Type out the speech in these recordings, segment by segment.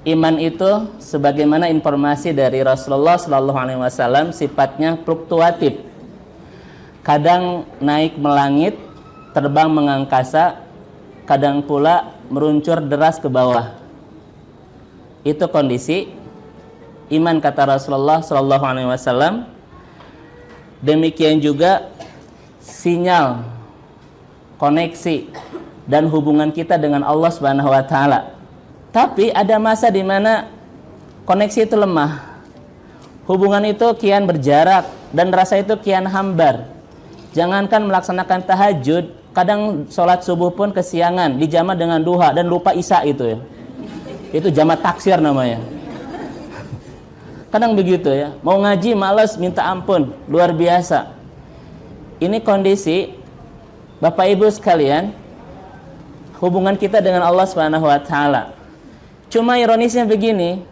iman itu sebagaimana informasi dari Rasulullah Shallallahu Alaihi Wasallam sifatnya fluktuatif. Kadang naik melangit, terbang mengangkasa, kadang pula meluncur deras ke bawah. Itu kondisi iman kata Rasulullah Shallallahu Alaihi Wasallam. Demikian juga sinyal, koneksi dan hubungan kita dengan Allah Subhanahu Wa Taala. Tapi ada masa di mana koneksi itu lemah, hubungan itu kian berjarak dan rasa itu kian hambar. Jangankan melaksanakan tahajud, kadang sholat subuh pun kesiangan, dijama dengan duha dan lupa isya itu ya. Itu jamak taksir namanya. Kadang begitu ya, mau ngaji malas minta ampun, luar biasa. Ini kondisi Bapak Ibu sekalian, hubungan kita dengan Allah Subhanahu Wa Taala. Cuma ironisnya begini,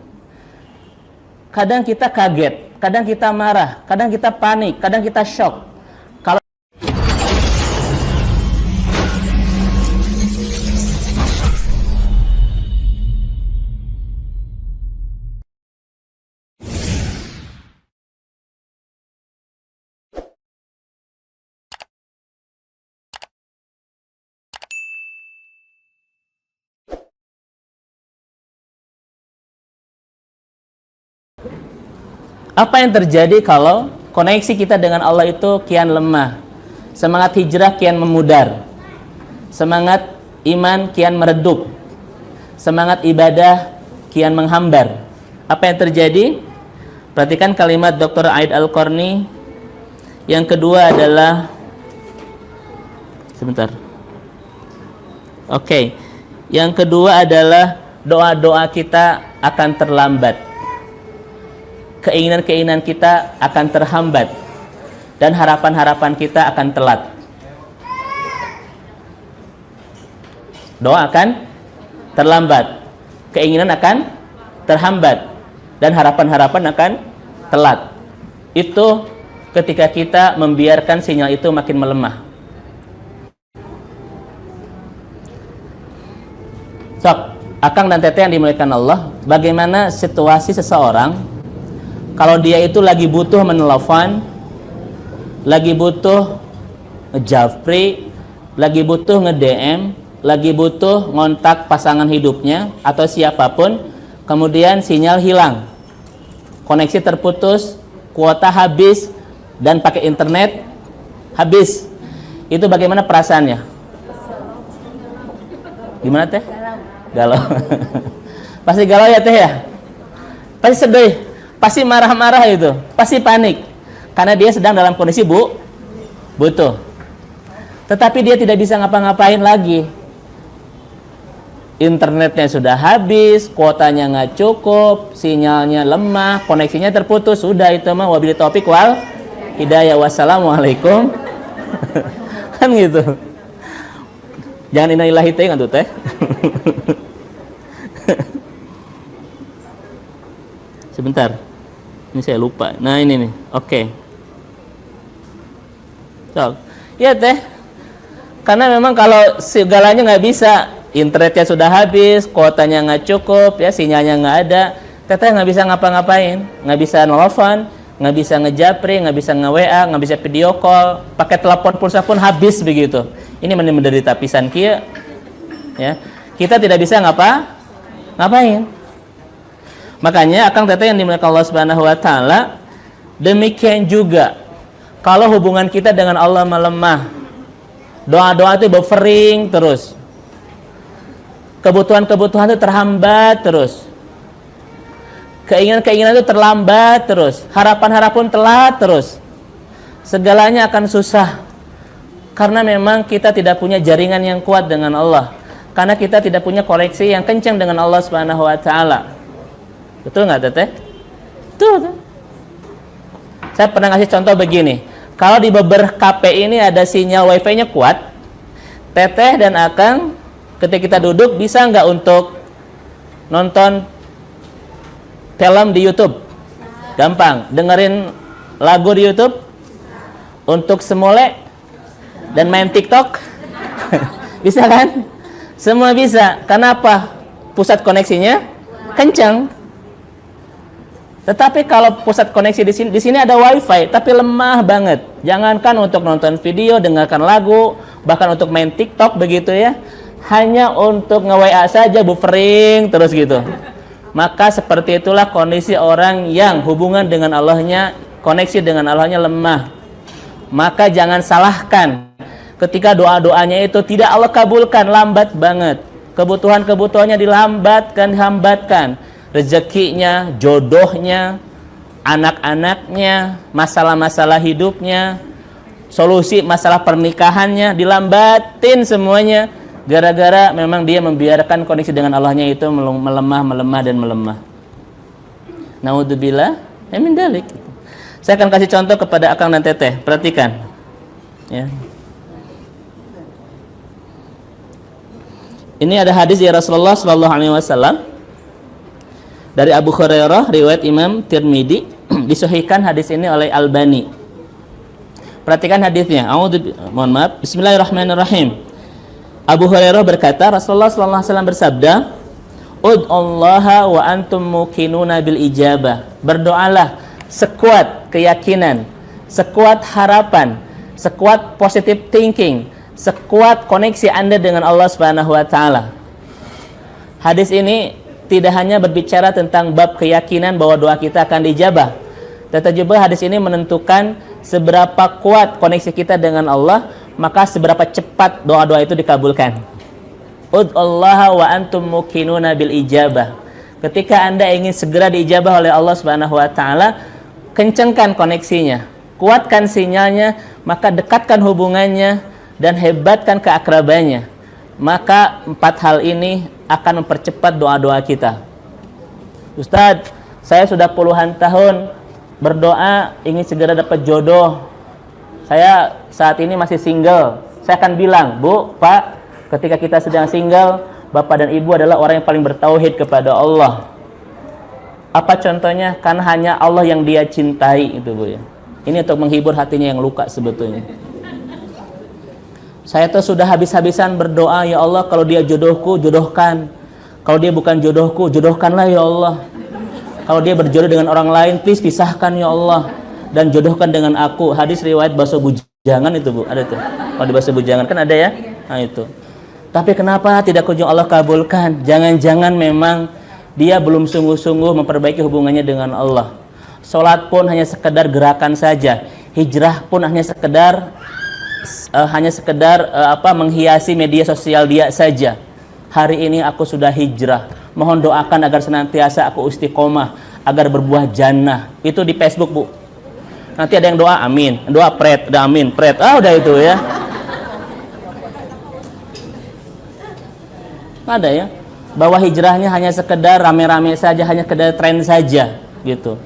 kadang kita kaget, kadang kita marah, kadang kita panik, kadang kita shock. Kalau apa yang terjadi kalau koneksi kita dengan Allah itu kian lemah, semangat hijrah kian memudar, semangat iman kian meredup, semangat ibadah kian menghambar? Apa yang terjadi? Perhatikan kalimat Dr. Aid Al-Qarni. Yang kedua adalah Yang kedua adalah doa-doa kita akan terlambat, keinginan-keinginan kita akan terhambat, dan harapan-harapan kita akan telat. Doa akan terlambat, keinginan akan terhambat, dan harapan-harapan akan telat. Itu ketika kita membiarkan sinyal itu makin melemah. Akang dan teteh yang dimuliakan Allah, bagaimana situasi seseorang kalau dia itu lagi butuh menelpon, lagi butuh ngejafri, lagi butuh nge-DM, lagi butuh ngontak pasangan hidupnya atau siapapun, kemudian sinyal hilang, koneksi terputus, kuota habis, dan pakai internet habis. Itu bagaimana perasaannya? Gimana teh? Galau. Pasti galau ya teh ya? Pasti sedih, pasti marah-marah itu, pasti panik, karena dia sedang dalam kondisi butuh. Tetapi dia tidak bisa ngapa-ngapain lagi. Internetnya sudah habis, kuotanya nggak cukup, sinyalnya lemah, koneksinya terputus. Sudah itu mah wabillahi taufik wal hidayah. Wassalamualaikum. Kan gitu. Jangan innalillahi teh kan tuh teh. Sebentar. Ini saya lupa. Nah, ini nih. Oke. So, ya teh. Karena memang kalau segalanya nggak bisa, internetnya sudah habis, kuotanya nggak cukup, ya sinyalnya nggak ada, teteh nggak bisa ngapa-ngapain, nggak bisa nelfon, nggak bisa ngejapri, nggak bisa nge-WA, nggak bisa video call, pakai telepon pulsa pun habis begitu. Ini menderita pisan kia, ya. Kita tidak bisa ngapain. Makanya akang teteh yang dimuliakan Allah Subhanahu Wa Taala, demikian juga kalau hubungan kita dengan Allah melemah, doa-doa itu buffering terus, kebutuhan-kebutuhan itu terhambat terus, keinginan-keinginan itu terlambat terus, harapan-harapan telat terus, segalanya akan susah. Karena memang kita tidak punya jaringan yang kuat dengan Allah, karena kita tidak punya koneksi yang kencang dengan Allah Subhanahu Wa Taala. Betul nggak teteh? Betul. Saya pernah ngasih contoh begini. Kalau di beberapa kafe ini ada sinyal wifi-nya kuat, teteh dan akang ketika kita duduk bisa nggak untuk nonton film di YouTube? Gampang. Dengerin lagu di YouTube? Untuk semule dan main TikTok? Bisa kan? Semua bisa. Kenapa? Pusat koneksinya kencang. Tetapi kalau pusat koneksi di sini ada wifi, tapi lemah banget. Jangankan untuk nonton video, dengarkan lagu, bahkan untuk main TikTok begitu ya. Hanya untuk nge-WA saja buffering terus gitu. Maka seperti itulah kondisi orang yang hubungan dengan Allahnya, koneksi dengan Allahnya lemah. Maka jangan salahkan ketika doa-doanya itu tidak Allah kabulkan, lambat banget. Kebutuhan-kebutuhannya dihambatkan. Rezekinya, jodohnya, anak-anaknya, masalah-masalah hidupnya, solusi masalah pernikahannya dilambatin semuanya gara-gara memang dia membiarkan koneksi dengan Allahnya itu melemah. Naudzubillah min dzalik. Saya akan kasih contoh kepada Akang dan Teteh, perhatikan. Ya. Ini ada hadis dari Rasulullah sallallahu alaihi wasallam dari Abu Hurairah, riwayat Imam Tirmidzi, disahihkan hadis ini oleh Albani. Perhatikan hadisnya. Bismillahirrahmanirrahim. Abu Hurairah berkata, Rasulullah sallallahu alaihi wasallam bersabda, "Ud'ullaha wa antum muqinuna bil ijabah." Berdoalah sekuat keyakinan, sekuat harapan, sekuat positive thinking, sekuat koneksi Anda dengan Allah Subhanahu wa taala. Hadis ini tidak hanya berbicara tentang bab keyakinan bahwa doa kita akan dijabah, tetapi juga hadis ini menentukan seberapa kuat koneksi kita dengan Allah, maka seberapa cepat doa-doa itu dikabulkan. Ud'ullaha wa antum muqinuna bil ijabah. Ketika Anda ingin segera diijabah oleh Allah Subhanahu wa taala, kencangkan koneksinya, kuatkan sinyalnya, maka dekatkan hubungannya dan hebatkan keakrabannya. Maka 4 hal ini akan mempercepat doa-doa kita. Ustadz, saya sudah puluhan tahun berdoa ingin segera dapat jodoh. Saya saat ini masih single. Saya akan bilang, Bu, Pak, ketika kita sedang single, Bapak dan Ibu adalah orang yang paling bertauhid kepada Allah. Apa contohnya? Karena hanya Allah yang dia cintai itu, Bu ya. Ini untuk menghibur hatinya yang luka sebetulnya. Saya tuh sudah habis-habisan berdoa, ya Allah, kalau dia jodohku, jodohkan. Kalau dia bukan jodohku, jodohkanlah ya Allah. Kalau dia berjodoh dengan orang lain, please pisahkan ya Allah. Dan jodohkan dengan aku. Hadis riwayat Bakso Bujangan itu, Bu. Ada tuh. Kalau di Bakso Bujangan kan ada ya? Nah itu. Tapi kenapa tidak kunjung Allah kabulkan? Jangan-jangan memang dia belum sungguh-sungguh memperbaiki hubungannya dengan Allah. Salat pun hanya sekedar gerakan saja. Hijrah pun hanya sekedar menghiasi media sosial dia saja. Hari ini aku sudah hijrah. Mohon doakan agar senantiasa aku istiqomah, agar berbuah jannah. Itu di Facebook, Bu. Nanti ada yang doa amin, doa pret, ada amin, pret. Udah itu ya. Ada ya. Bahwa hijrahnya hanya sekedar rame-rame saja, hanya sekedar tren saja gitu.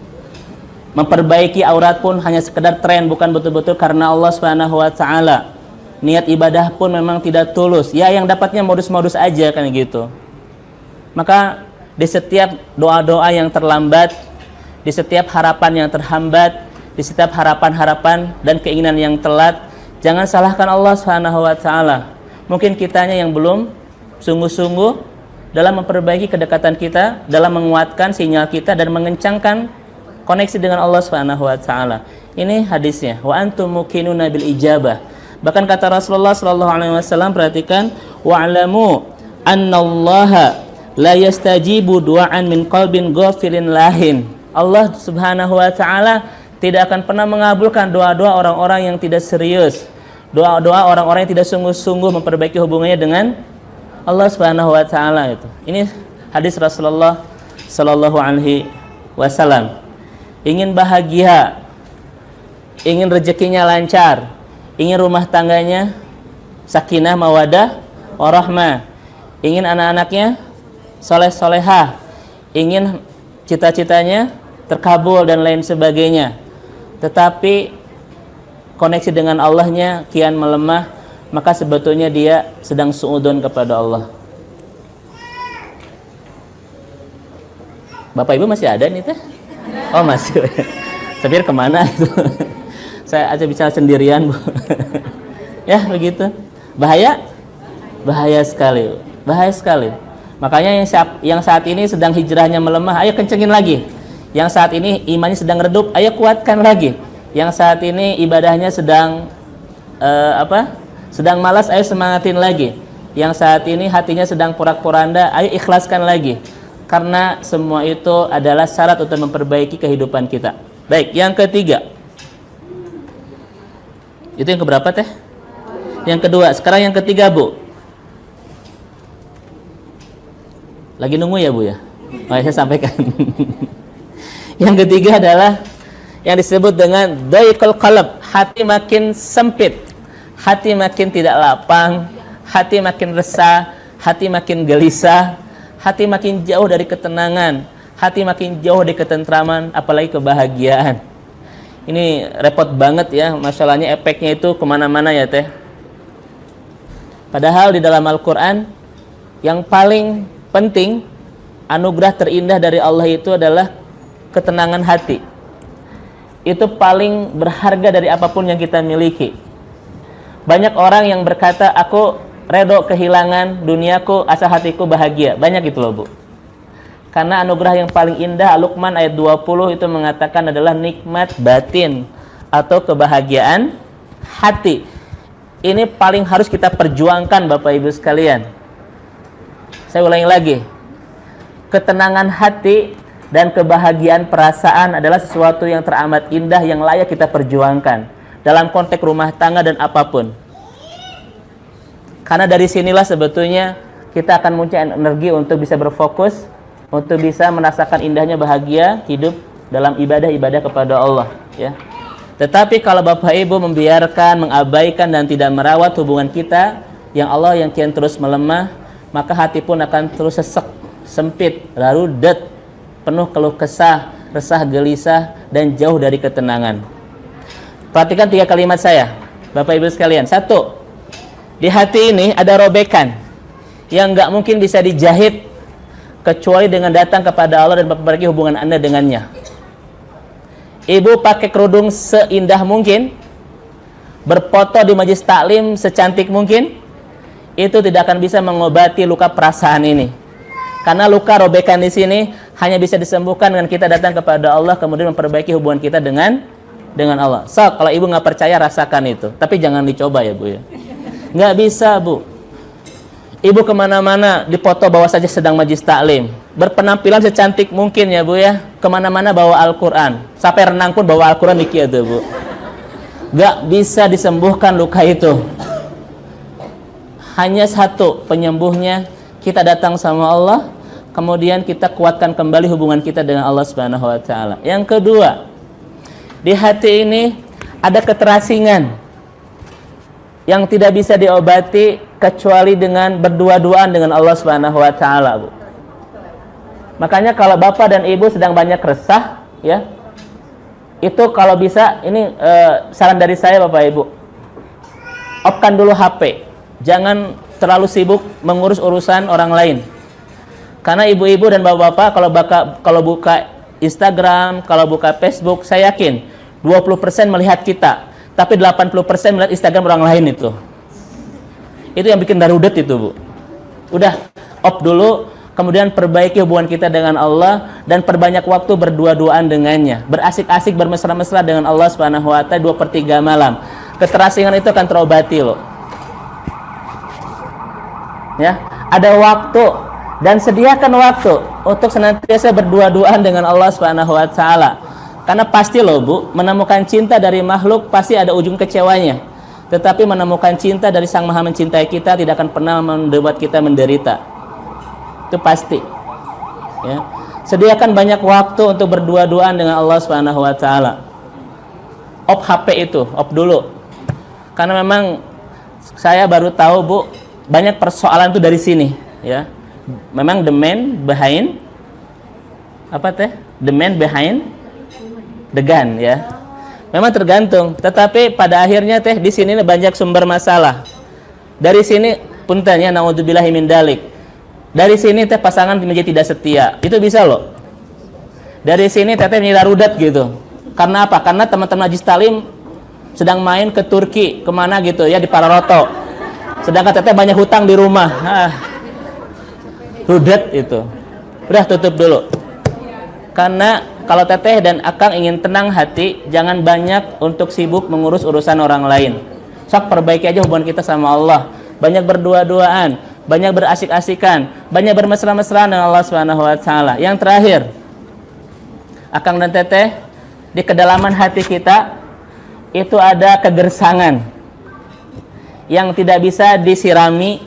Memperbaiki aurat pun hanya sekedar tren, bukan betul-betul karena Allah Subhanahu wa taala. Niat ibadah pun memang tidak tulus. Ya yang dapatnya modus-modus aja kan gitu. Maka di setiap doa-doa yang terlambat, di setiap harapan yang terhambat, di setiap harapan-harapan dan keinginan yang telat, jangan salahkan Allah Subhanahu wa taala. Mungkin kitanya yang belum sungguh-sungguh dalam memperbaiki kedekatan kita, dalam menguatkan sinyal kita dan mengencangkan koneksi dengan Allah Subhanahu wa taala. Ini hadisnya, wa antum muqinuna bil ijabah. Bahkan kata Rasulullah sallallahu alaihi wasallam, perhatikan, wa'lamu annallaha la yastajibu du'an min qalbin ghafilin lahin. Allah Subhanahu wa taala tidak akan pernah mengabulkan doa-doa orang-orang yang tidak serius. Doa-doa orang-orang yang tidak sungguh-sungguh memperbaiki hubungannya dengan Allah Subhanahu wa taala itu. Ini hadis Rasulullah sallallahu alaihi wasallam. Ingin bahagia, ingin rezekinya lancar, ingin rumah tangganya sakinah mawadah warahmah, ingin anak-anaknya soleh-solehah, ingin cita-citanya terkabul dan lain sebagainya, tetapi koneksi dengan Allahnya kian melemah, maka sebetulnya dia sedang suudon kepada Allah. Bapak Ibu masih ada nih teh? Oh masih. Saya kemana itu? Saya aja bicara sendirian, Bu. Ya begitu. Bahaya? Bahaya sekali. Bahaya sekali. Makanya yang saat ini sedang hijrahnya melemah, ayo kencengin lagi. Yang saat ini imannya sedang redup, ayo kuatkan lagi. Yang saat ini ibadahnya sedang sedang malas, ayo semangatin lagi. Yang saat ini hatinya sedang porak-poranda, ayo ikhlaskan lagi. Karena semua itu adalah syarat untuk memperbaiki kehidupan kita. Baik, yang ketiga. Itu yang keberapa teh? Yang kedua. Sekarang yang ketiga, Bu. Lagi nunggu ya, Bu ya? Oh, saya sampaikan. Yang ketiga adalah yang disebut dengan daiqul qalb, hati makin sempit, hati makin tidak lapang, hati makin resah, hati makin gelisah, hati makin jauh dari ketenangan, hati makin jauh dari ketentraman, apalagi kebahagiaan. Ini repot banget ya, masalahnya efeknya itu kemana-mana ya teh. Padahal di dalam Al-Quran yang paling penting, anugerah terindah dari Allah itu adalah ketenangan hati. Itu paling berharga dari apapun yang kita miliki. Banyak orang yang berkata, aku redo kehilangan duniaku, asal hatiku bahagia. Banyak itu loh, Bu. Karena anugerah yang paling indah, Luqman ayat 20 itu mengatakan adalah nikmat batin atau kebahagiaan hati. Ini paling harus kita perjuangkan, Bapak Ibu sekalian. Saya ulangi lagi. Ketenangan hati dan kebahagiaan perasaan adalah sesuatu yang teramat indah yang layak kita perjuangkan dalam konteks rumah tangga dan apapun. Karena dari sinilah sebetulnya kita akan muncul energi untuk bisa berfokus, untuk bisa merasakan indahnya bahagia hidup dalam ibadah-ibadah kepada Allah, ya. Tetapi kalau Bapak Ibu membiarkan, mengabaikan dan tidak merawat hubungan kita yang Allah yang kian terus melemah, maka hati pun akan terus sesek, sempit, rudet, penuh keluh kesah, resah, gelisah, dan jauh dari ketenangan. Perhatikan 3 kalimat saya, Bapak Ibu sekalian. 1, di hati ini ada robekan yang nggak mungkin bisa dijahit kecuali dengan datang kepada Allah dan memperbaiki hubungan Anda dengannya. Ibu pakai kerudung seindah mungkin, berfoto di majelis taklim secantik mungkin, itu tidak akan bisa mengobati luka perasaan ini. Karena luka robekan di sini hanya bisa disembuhkan dengan kita datang kepada Allah, kemudian memperbaiki hubungan kita dengan Allah. So, kalau ibu nggak percaya, rasakan itu. Tapi jangan dicoba ya, Bu ya. Nggak bisa, Bu. Ibu kemana-mana dipoto bawa saja sedang majelis taklim, berpenampilan secantik mungkin ya, Bu ya. Kemana-mana bawa Al-Quran, sampai renang pun bawa Al-Quran dikit tuh, Bu. Nggak bisa disembuhkan luka itu. Hanya satu penyembuhnya, kita datang sama Allah, kemudian kita kuatkan kembali hubungan kita dengan Allah Subhanahu wa taala. Yang kedua, di hati ini ada keterasingan yang tidak bisa diobati kecuali dengan berdua-duaan dengan Allah Subhanahu wa taala, Bu. Makanya kalau Bapak dan Ibu sedang banyak resah, ya. Itu kalau bisa, ini saran dari saya Bapak Ibu. Off-kan dulu HP. Jangan terlalu sibuk mengurus urusan orang lain. Karena ibu-ibu dan bapak-bapak kalau buka Instagram, kalau buka Facebook, saya yakin 20% melihat kita, tapi 80% melihat Instagram orang lain itu. Itu yang bikin darudet itu, Bu. Udah, off dulu, kemudian perbaiki hubungan kita dengan Allah dan perbanyak waktu berdua-duaan dengannya. Berasik-asik, bermesra-mesra dengan Allah Subhanahu wa taala 2/3 malam. Keterasingan itu akan terobati loh. Ya, ada waktu dan sediakan waktu untuk senantiasa berdua-duaan dengan Allah Subhanahu wa taala. Karena pasti loh, Bu, menemukan cinta dari makhluk pasti ada ujung kecewanya. Tetapi menemukan cinta dari Sang Maha mencintai kita tidak akan pernah membuat kita menderita. Itu pasti. Ya. Sediakan banyak waktu untuk berdua-duaan dengan Allah Subhanahu wa taala. Off HP itu, off dulu. Karena memang saya baru tahu, Bu, banyak persoalan itu dari sini, ya. Memang the man behind the man behind the gun, ya. Memang tergantung, tetapi pada akhirnya di sini banyak sumber masalah. Dari sini puntennya naudzubillahi min dalik. Dari sini pasangan menjadi tidak setia. Itu bisa loh. Dari sini menjadi rudet gitu. Karena apa? Karena teman-teman Majlis Talim sedang main ke Turki, kemana gitu ya, di Pararoto. Sedangkan banyak hutang di rumah. rudet itu. Udah tutup dulu. Karena kalau teteh dan akang ingin tenang hati, jangan banyak untuk sibuk mengurus urusan orang lain. Sok perbaiki aja hubungan kita sama Allah. Banyak berdua-duaan, banyak berasik-asikan, banyak bermesra-mesraan dengan Allah Subhanahu wa taala. Yang terakhir, akang dan teteh, di kedalaman hati kita itu ada kegersangan yang tidak bisa disirami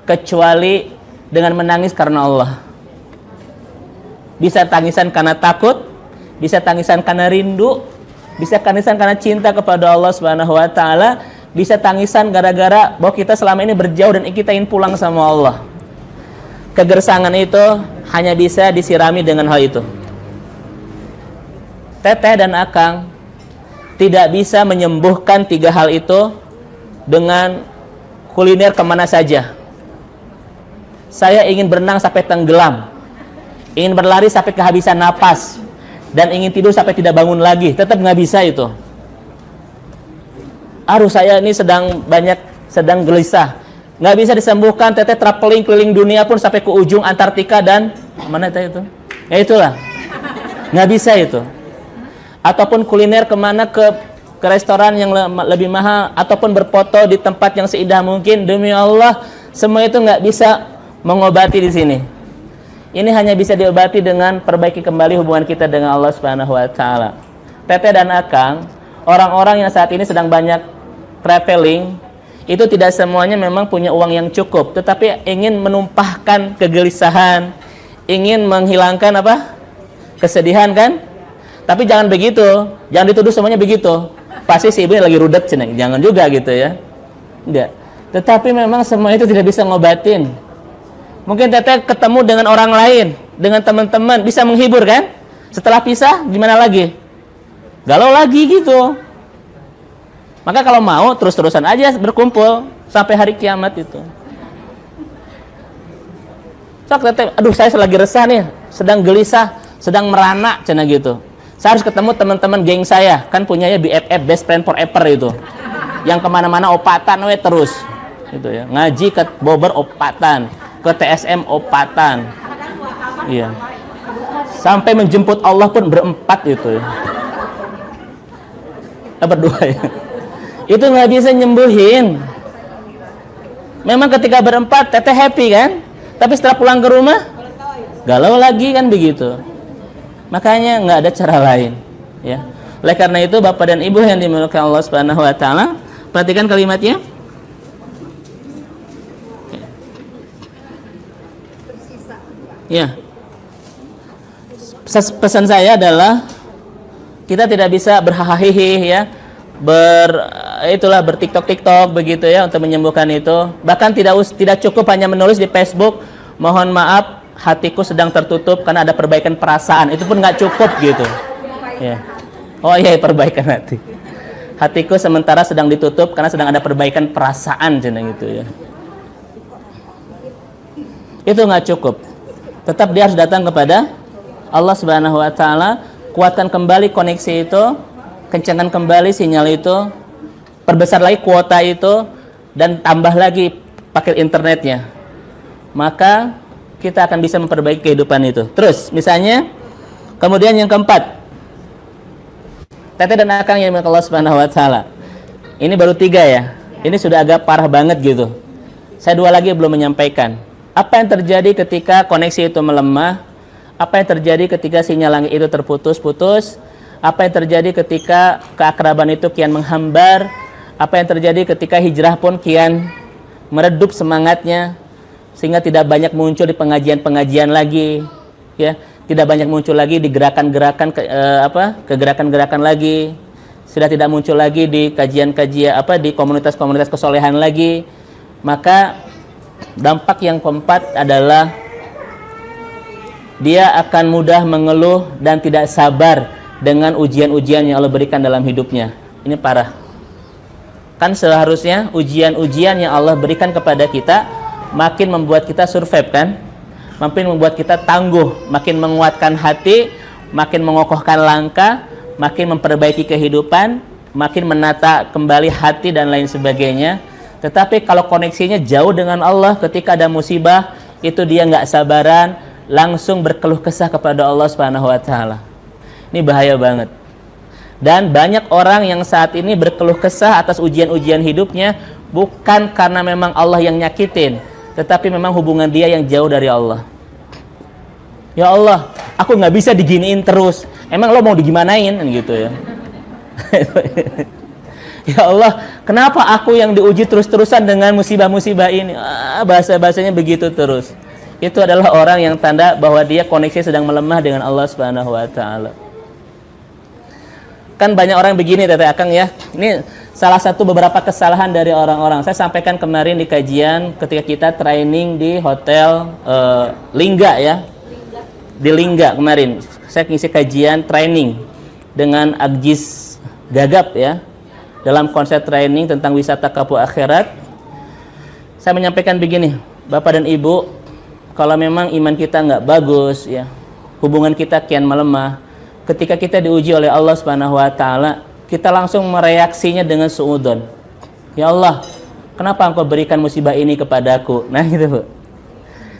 kecuali dengan menangis karena Allah. Bisa tangisan karena takut, bisa tangisan karena rindu, bisa tangisan karena cinta kepada Allah Subhanahu wa taala, bisa tangisan gara-gara bahwa kita selama ini berjauh dan kita ingin pulang sama Allah. Kegersangan itu hanya bisa disirami dengan hal itu. Teteh dan akang tidak bisa menyembuhkan tiga hal itu dengan kuliner kemana saja. Saya ingin berenang sampai tenggelam, ingin berlari sampai kehabisan napas, dan ingin tidur sampai tidak bangun lagi. Tetap nggak bisa itu. Saya ini sedang gelisah, nggak bisa disembuhkan. Teteh traveling keliling dunia pun sampai ke ujung Antartika dan mana itu? Ya itulah, nggak bisa itu. Ataupun kuliner kemana ke restoran yang lebih mahal, ataupun berfoto di tempat yang seindah mungkin. Demi Allah, semua itu nggak bisa mengobati di sini. Ini hanya bisa diobati dengan perbaiki kembali hubungan kita dengan Allah Subhanahu wa taala. Teteh dan akang, orang-orang yang saat ini sedang banyak traveling, itu tidak semuanya memang punya uang yang cukup, tetapi ingin menumpahkan kegelisahan, ingin menghilangkan kesedihan kan? Tapi jangan begitu, jangan dituduh semuanya begitu. Pasti si ibu lagi rudet, jangan juga gitu ya. Enggak. Tetapi memang semua itu tidak bisa ngobatin. Mungkin teteh ketemu dengan orang lain, dengan teman-teman, bisa menghibur kan? Setelah pisah, gimana lagi? Galau lagi gitu. Maka kalau mau, terus-terusan aja berkumpul sampai hari kiamat itu. Sok teteh, aduh saya lagi resah nih, sedang gelisah, sedang merana, cina gitu. Saya harus ketemu teman-teman geng saya, kan punyanya BFF, best friend forever itu. Yang kemana-mana opatan terus. Gitu ya. Ngaji ke Bogor opatan, ke TSM opatan. Iya. Sampai menjemput Allah pun berempat itu ya. Berdua ya. Itu nggak bisa nyembuhin. Memang ketika berempat teteh happy kan, tapi setelah pulang ke rumah galau lagi kan begitu. Makanya nggak ada cara lain ya. Oleh karena itu Bapak dan Ibu yang dimuliakan Allah Subhanahu wa taala, perhatikan kalimatnya. Ya. Pesan saya adalah kita tidak bisa berhahaha ya, bertiktok begitu ya untuk menyembuhkan itu. Bahkan tidak cukup hanya menulis di Facebook, mohon maaf hatiku sedang tertutup karena ada perbaikan perasaan. Itu pun nggak cukup gitu. Ya. Oh iya, perbaikan hati. Hatiku sementara sedang ditutup karena sedang ada perbaikan perasaan gitu ya. Itu nggak cukup. Tetap dia harus datang kepada Allah Subhanahu wa taala, kuatkan kembali koneksi itu, kencangkan kembali sinyal itu, perbesar lagi kuota itu, dan tambah lagi paket internetnya. Maka kita akan bisa memperbaiki kehidupan itu. Terus, misalnya, kemudian yang keempat, teteh dan akang yang dimiliki Allah Subhanahu wa taala. Ini baru 3 ya. Ini sudah agak parah banget gitu. Saya 2 lagi belum menyampaikan. Apa yang terjadi ketika koneksi itu melemah? Apa yang terjadi ketika sinyal langit itu terputus-putus? Apa yang terjadi ketika keakraban itu kian menghambar? Apa yang terjadi ketika hijrah pun kian meredup semangatnya, sehingga tidak banyak muncul di pengajian-pengajian lagi, ya, tidak banyak muncul lagi di gerakan-gerakan kegerakan-gerakan lagi, sudah tidak muncul lagi di kajian-kajian di komunitas-komunitas kesolehan lagi. Maka dampak yang keempat adalah dia akan mudah mengeluh dan tidak sabar dengan ujian-ujian yang Allah berikan dalam hidupnya. Ini parah. Kan seharusnya ujian-ujian yang Allah berikan kepada kita makin membuat kita survive kan? Makin membuat kita tangguh, makin menguatkan hati, makin mengokohkan langkah, makin memperbaiki kehidupan, makin menata kembali hati dan lain sebagainya. Tetapi kalau koneksinya jauh dengan Allah, ketika ada musibah itu dia nggak sabaran, langsung berkeluh kesah kepada Allah Subhanahu wa taala. Ini bahaya banget. Dan banyak orang yang saat ini berkeluh kesah atas ujian-ujian hidupnya bukan karena memang Allah yang nyakitin, tetapi memang hubungan dia yang jauh dari Allah. Ya Allah, aku nggak bisa diginiin terus. Emang lo mau digimanain gitu ya? Ya Allah, kenapa aku yang diuji terus-terusan dengan musibah-musibah ini? Bahasa-bahasanya begitu terus. Itu adalah orang yang tanda bahwa dia koneksi sedang melemah dengan Allah Subhanahu wa taala. Kan banyak orang begini Tete Akang ya. Ini salah satu beberapa kesalahan dari orang-orang. Saya sampaikan kemarin di kajian ketika kita training di hotel Lingga ya. Di Lingga kemarin. Saya ngisi kajian training dengan Agjis Gagap ya. Dalam konsep training tentang wisata kapur akhirat, saya menyampaikan begini, Bapak dan Ibu, kalau memang iman kita nggak bagus, ya, hubungan kita kian melemah, ketika kita diuji oleh Allah Subhanahu wa taala, kita langsung mereaksinya dengan suudzon. Ya Allah, kenapa Engkau berikan musibah ini kepadaku? Nah, gitu, Bu.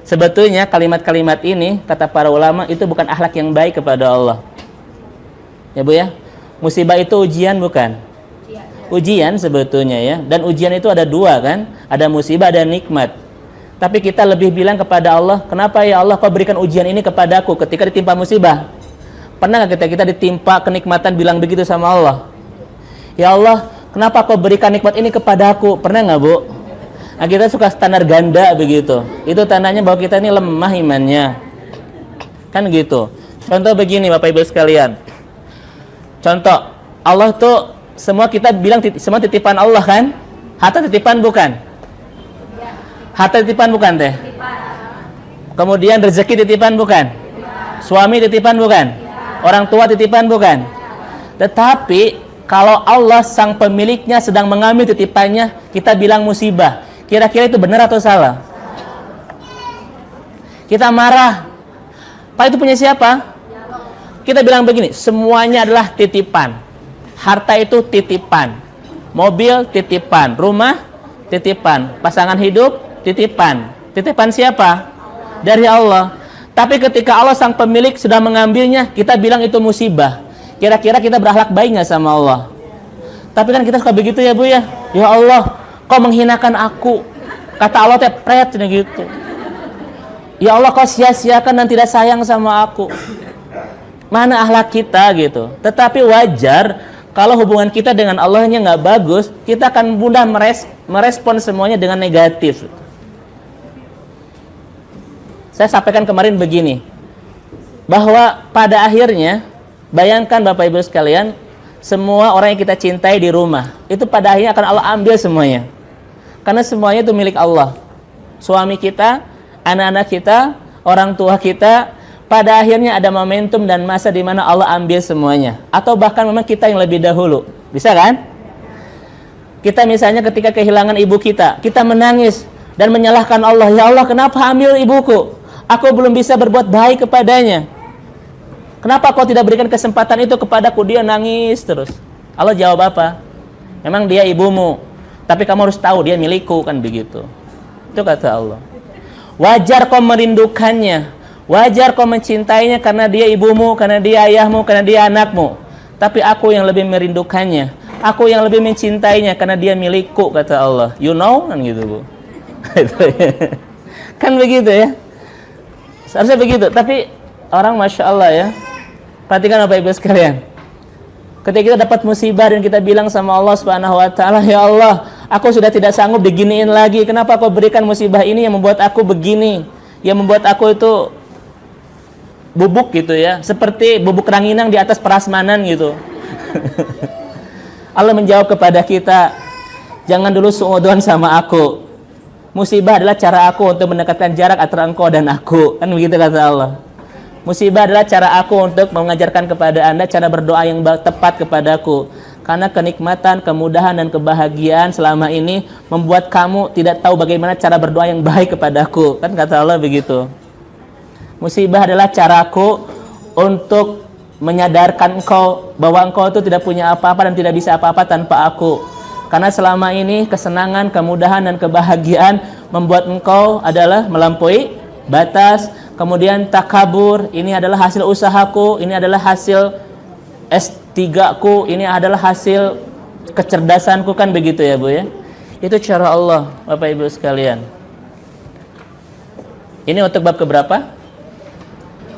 Sebetulnya kalimat-kalimat ini, kata para ulama, itu bukan akhlak yang baik kepada Allah. Ya, Bu ya. Musibah itu ujian bukan? Ujian sebetulnya ya, dan ujian itu ada dua kan, ada musibah dan nikmat. Tapi kita lebih bilang kepada Allah, kenapa ya Allah kau berikan ujian ini kepadaku ketika ditimpa musibah? Pernah nggak kita ditimpa kenikmatan bilang begitu sama Allah? Ya Allah, kenapa kau berikan nikmat ini kepadaku? Pernah nggak, Bu? Nah, kita suka standar ganda begitu. Itu tandanya bahwa kita ini lemah imannya. Kan gitu. Contoh begini Bapak Ibu sekalian. Contoh, Allah tuh semua kita bilang semua titipan Allah kan? Harta titipan bukan? Harta titipan bukan teh? Kemudian rezeki titipan bukan? Suami titipan bukan? Orang tua titipan bukan? Tetapi kalau Allah sang pemiliknya sedang mengambil titipannya, kita bilang musibah. Kira-kira itu benar atau salah? Kita marah. Pak itu punya siapa? Kita bilang begini, semuanya adalah titipan. Harta itu titipan, mobil titipan, rumah titipan, pasangan hidup titipan. Titipan siapa? Dari Allah. Tapi ketika Allah sang pemilik sudah mengambilnya, kita bilang itu musibah. Kira-kira kita berakhlak baik nggak sama Allah? Tapi kan kita suka begitu ya Bu ya. Ya Allah, kau menghinakan aku. Kata Allah tepret gitu. Ya Allah, kau sia-siakan dan tidak sayang sama aku. Mana akhlak kita gitu. Tetapi wajar kalau hubungan kita dengan Allahnya nggak bagus, kita akan mudah merespon semuanya dengan negatif. Saya sampaikan kemarin begini, bahwa pada akhirnya, bayangkan Bapak Ibu sekalian, semua orang yang kita cintai di rumah, itu pada akhirnya akan Allah ambil semuanya. Karena semuanya itu milik Allah. Suami kita, anak-anak kita, orang tua kita, pada akhirnya ada momentum dan masa di mana Allah ambil semuanya. Atau bahkan memang kita yang lebih dahulu. Bisa kan? Kita misalnya ketika kehilangan ibu kita menangis dan menyalahkan Allah. Ya Allah, kenapa ambil ibuku? Aku belum bisa berbuat baik kepadanya. Kenapa kau tidak berikan kesempatan itu kepadaku? Dia nangis terus. Allah jawab apa? Memang dia ibumu, tapi kamu harus tahu dia milikku, kan begitu. Itu kata Allah. Wajar kau merindukannya. Wajar kau mencintainya karena dia ibumu, karena dia ayahmu, karena dia anakmu. Tapi aku yang lebih merindukannya. Aku yang lebih mencintainya karena dia milikku, kata Allah. You know? Kan gitu, Bu. Kan begitu ya. Seharusnya begitu. Tapi orang Masya Allah ya. Perhatikan Bapak Ibu sekalian. Ketika kita dapat musibah dan kita bilang sama Allah Subhanahu wa taala, "Ya Allah, aku sudah tidak sanggup diginiin lagi. Kenapa kau berikan musibah ini yang membuat aku begini? Yang membuat aku itu bubuk gitu ya, seperti bubuk ranginang di atas prasmanan gitu." Allah menjawab kepada kita, jangan dulu suudzon sama aku. Musibah adalah cara aku untuk mendekatkan jarak antara engkau dan aku. Kan begitu kata Allah. Musibah adalah cara aku untuk mengajarkan kepada Anda cara berdoa yang tepat kepadaku. Karena kenikmatan, kemudahan, dan kebahagiaan selama ini membuat kamu tidak tahu bagaimana cara berdoa yang baik kepadaku. Kan kata Allah begitu. Musibah adalah caraku untuk menyadarkan engkau bahwa engkau itu tidak punya apa-apa dan tidak bisa apa-apa tanpa aku. Karena selama ini kesenangan, kemudahan, dan kebahagiaan membuat engkau adalah melampaui batas. Kemudian takabur, ini adalah hasil usahaku, ini adalah hasil S3 ku, ini adalah hasil kecerdasanku, kan begitu ya Bu ya. Itu cara Allah, Bapak Ibu sekalian. Ini untuk bab keberapa?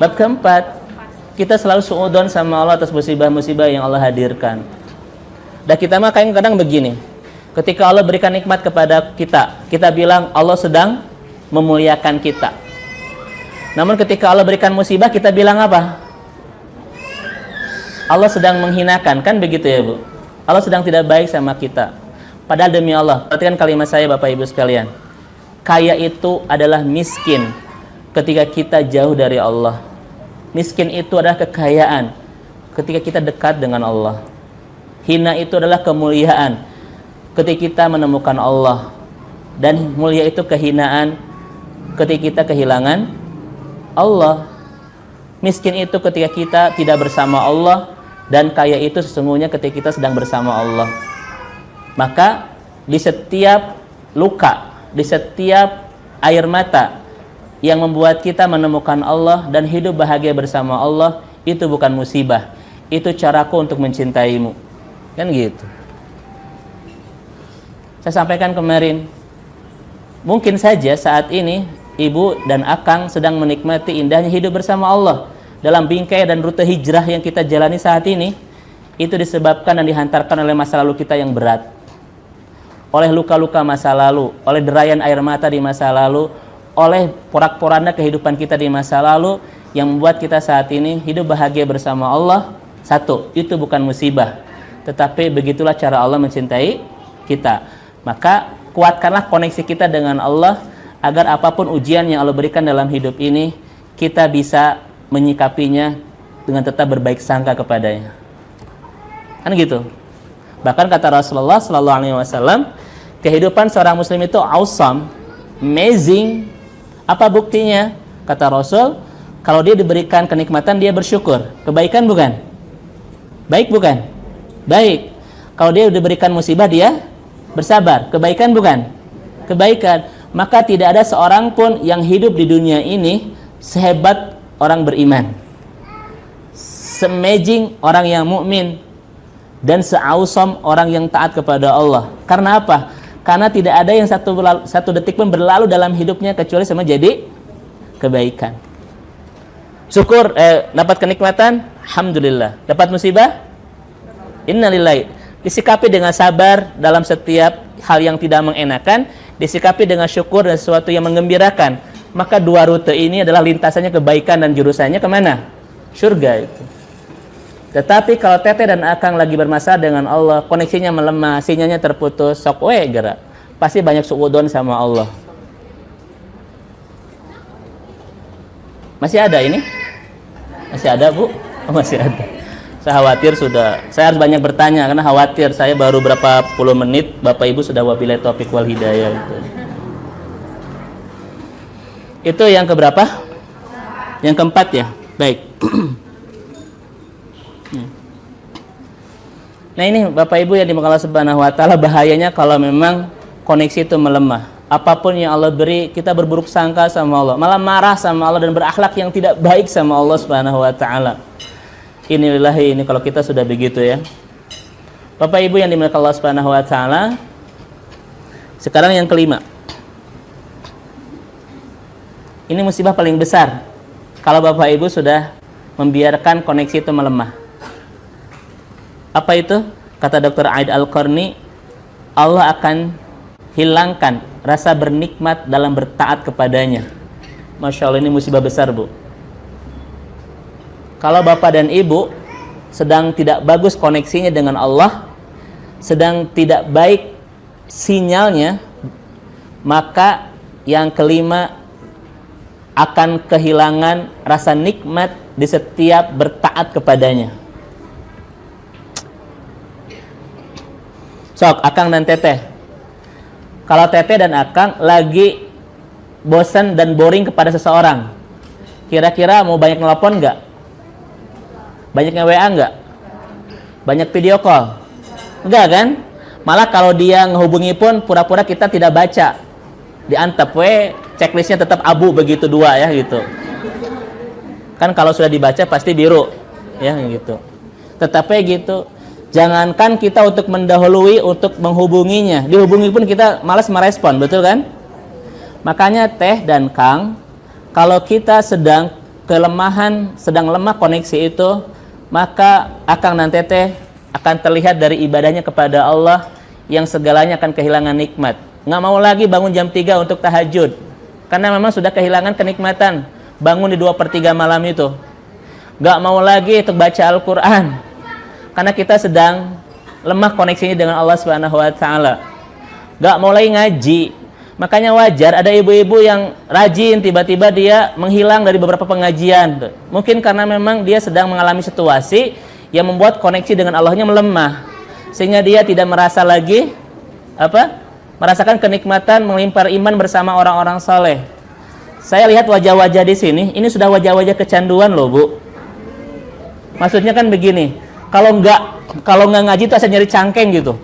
Bab keempat. Kita selalu suudzon sama Allah atas musibah-musibah yang Allah hadirkan. Dan kita mah kadang begini. Ketika Allah berikan nikmat kepada kita, kita bilang Allah sedang memuliakan kita. Namun ketika Allah berikan musibah, kita bilang apa? Allah sedang menghinakan, kan begitu ya Bu? Allah sedang tidak baik sama kita. Padahal demi Allah, perhatikan kalimat saya Bapak Ibu sekalian. Kaya itu adalah miskin ketika kita jauh dari Allah. Miskin itu adalah kekayaan ketika kita dekat dengan Allah. Hina itu adalah kemuliaan ketika kita menemukan Allah. Dan mulia itu kehinaan ketika kita kehilangan Allah. Miskin itu ketika kita tidak bersama Allah, dan kaya itu sesungguhnya ketika kita sedang bersama Allah. Maka di setiap luka, di setiap air mata yang membuat kita menemukan Allah dan hidup bahagia bersama Allah, itu bukan musibah. Itu caraku untuk mencintaimu. Kan gitu. Saya sampaikan kemarin, mungkin saja saat ini Ibu dan Akang sedang menikmati indahnya hidup bersama Allah dalam bingkai dan rute hijrah yang kita jalani saat ini. Itu disebabkan dan dihantarkan oleh masa lalu kita yang berat, oleh luka-luka masa lalu, oleh derayan air mata di masa lalu, oleh porak-poranda kehidupan kita di masa lalu yang membuat kita saat ini hidup bahagia bersama Allah. Satu, itu bukan musibah, tetapi begitulah cara Allah mencintai kita. Maka kuatkanlah koneksi kita dengan Allah, agar apapun ujian yang Allah berikan dalam hidup ini, kita bisa menyikapinya dengan tetap berbaik sangka kepadanya. Kan gitu. Bahkan kata Rasulullah SAW, kehidupan seorang muslim itu awesome, amazing. Apa buktinya? Kata Rasul, kalau dia diberikan kenikmatan, dia bersyukur. Kebaikan bukan? Baik bukan? Baik. Kalau dia diberikan musibah, dia bersabar. Kebaikan bukan? Kebaikan. Maka tidak ada seorang pun yang hidup di dunia ini sehebat orang beriman, se-amazing orang yang mukmin, dan se-awesome orang yang taat kepada Allah. Karena apa? Karena tidak ada yang satu detik pun berlalu dalam hidupnya kecuali sama jadi kebaikan. Syukur, dapat kenikmatan, alhamdulillah. Dapat musibah, innalillahi. Disikapi dengan sabar dalam setiap hal yang tidak mengenakan, disikapi dengan syukur dan sesuatu yang menggembirakan. Maka dua rute ini adalah lintasannya kebaikan dan jurusannya kemana? Surga itu. Tetapi kalau Teteh dan Akang lagi bermasalah dengan Allah, koneksinya melemah, sinyalnya terputus, sok we gerak, pasti banyak suudzon sama Allah. Masih ada ini? Masih ada Bu? Oh, masih ada. Saya khawatir saya harus banyak bertanya karena khawatir saya baru berapa puluh menit, Bapak Ibu sudah wabillahi taufik wal hidayah itu. Itu yang keberapa? Yang keempat ya? Baik. Nah ini Bapak Ibu yang dimuliakan Allah Subhanahu wa taala, bahayanya kalau memang koneksi itu melemah. Apapun yang Allah beri, kita berburuk sangka sama Allah, malah marah sama Allah dan berakhlak yang tidak baik sama Allah Subhanahu wa taala. Inilah ini kalau kita sudah begitu ya. Bapak Ibu yang dimuliakan Allah Subhanahu wa taala. Sekarang yang kelima. Ini musibah paling besar kalau Bapak Ibu sudah membiarkan koneksi itu melemah. Apa itu? Kata Dr. Aid Al-Qarni, Allah akan hilangkan rasa bernikmat dalam bertaat kepadanya. Masya Allah, ini musibah besar Bu. Kalau Bapak dan Ibu sedang tidak bagus koneksinya dengan Allah, sedang tidak baik sinyalnya, maka yang kelima akan kehilangan rasa nikmat di setiap bertaat kepadanya. Sok, Akang dan Teteh. Kalau Teteh dan Akang lagi bosan dan boring kepada seseorang, kira-kira mau banyak nelpon nggak? Banyak nge-WA nggak? Banyak video call? Enggak kan? Malah kalau dia ngehubungi pun pura-pura kita tidak baca. Diantep we, checklistnya tetap abu begitu dua ya gitu. Kan kalau sudah dibaca pasti biru ya gitu. Tetapi gitu, jangankan kita untuk mendahului untuk menghubunginya, dihubungi pun kita malas merespon, betul kan? Makanya Teh dan Kang, kalau kita sedang kelemahan, sedang lemah koneksi itu, maka Akang dan Teteh akan terlihat dari ibadahnya kepada Allah yang segalanya akan kehilangan nikmat. Nggak mau lagi bangun jam 3 untuk tahajud, karena memang sudah kehilangan kenikmatan bangun di 2/3 malam itu. Nggak mau lagi untuk baca Al-Quran, karena kita sedang lemah koneksinya dengan Allah Subhanahu wa Ta'ala. Nggak mau lagi ngaji. Makanya wajar ada ibu-ibu yang rajin tiba-tiba dia menghilang dari beberapa pengajian. Mungkin karena memang dia sedang mengalami situasi yang membuat koneksi dengan Allahnya melemah, sehingga dia tidak merasa lagi merasakan kenikmatan melimpah iman bersama orang-orang soleh. Saya lihat wajah-wajah di sini, ini sudah wajah-wajah kecanduan loh Bu. Maksudnya kan begini, kalau nggak ngaji itu asal nyari cangkeng gitu.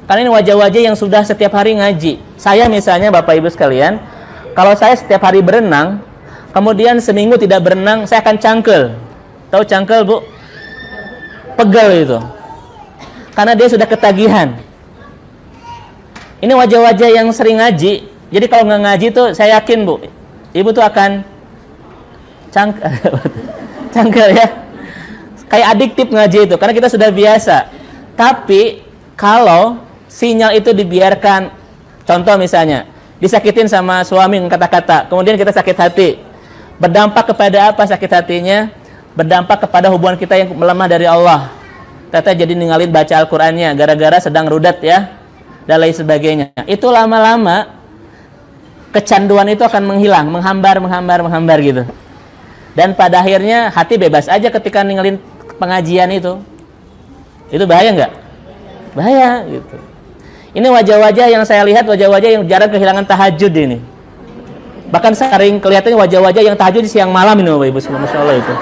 Karena ini wajah-wajah yang sudah setiap hari ngaji. Saya misalnya Bapak Ibu sekalian, kalau saya setiap hari berenang, kemudian seminggu tidak berenang, saya akan cangkel. Tahu cangkel Bu? Pegel itu. Karena dia sudah ketagihan. Ini wajah-wajah yang sering ngaji. Jadi kalau nggak ngaji tuh saya yakin Bu, Ibu tuh akan cangkel ya. Kayak adiktif ngaji itu, karena kita sudah biasa. Tapi kalau sinyal itu dibiarkan, contoh misalnya disakitin sama suami dengan kata-kata, kemudian kita sakit hati, berdampak kepada apa sakit hatinya? Berdampak kepada hubungan kita yang melemah dari Allah. Kita jadi ninggalin baca Al-Qur'annya gara-gara sedang rudat ya, dan lain sebagainya. Itu lama-lama kecanduan itu akan menghilang, menghambar gitu. Dan pada akhirnya hati bebas aja ketika ninggalin pengajian itu. Itu bahaya nggak? Bahaya gitu. Ini wajah-wajah yang saya lihat, wajah-wajah yang jarang kehilangan tahajud ini. Bahkan sering kelihatan wajah-wajah yang tahajud di siang malam ini Bapak Ibu, Masya Allah itu.